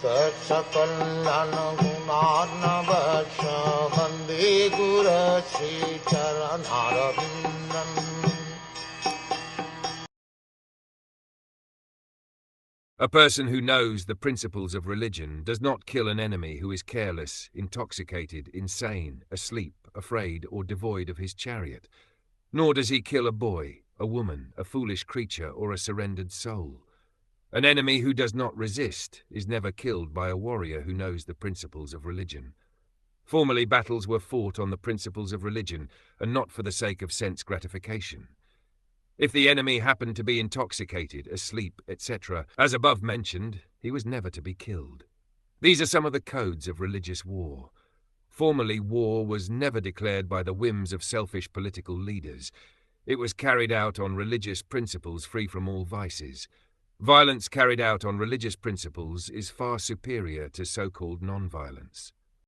Sakal Gunarnavasha Vande Guru Sri Charanaravindan. A person who knows the principles of religion does not kill an enemy who is careless, intoxicated, insane, asleep, afraid, or devoid of his chariot. Nor does he kill a boy, a woman, a foolish creature, or a surrendered soul. An enemy who does not resist is never killed by a warrior who knows the principles of religion. Formerly, battles were fought on the principles of religion, and not for the sake of sense gratification. If the enemy happened to be intoxicated, asleep, etc., as above mentioned, he was never to be killed. These are some of the codes of religious war. Formerly, war was never declared by the whims of selfish political leaders. It was carried out on religious principles free from all vices. Violence carried out on religious principles is far superior to so-called non-violence.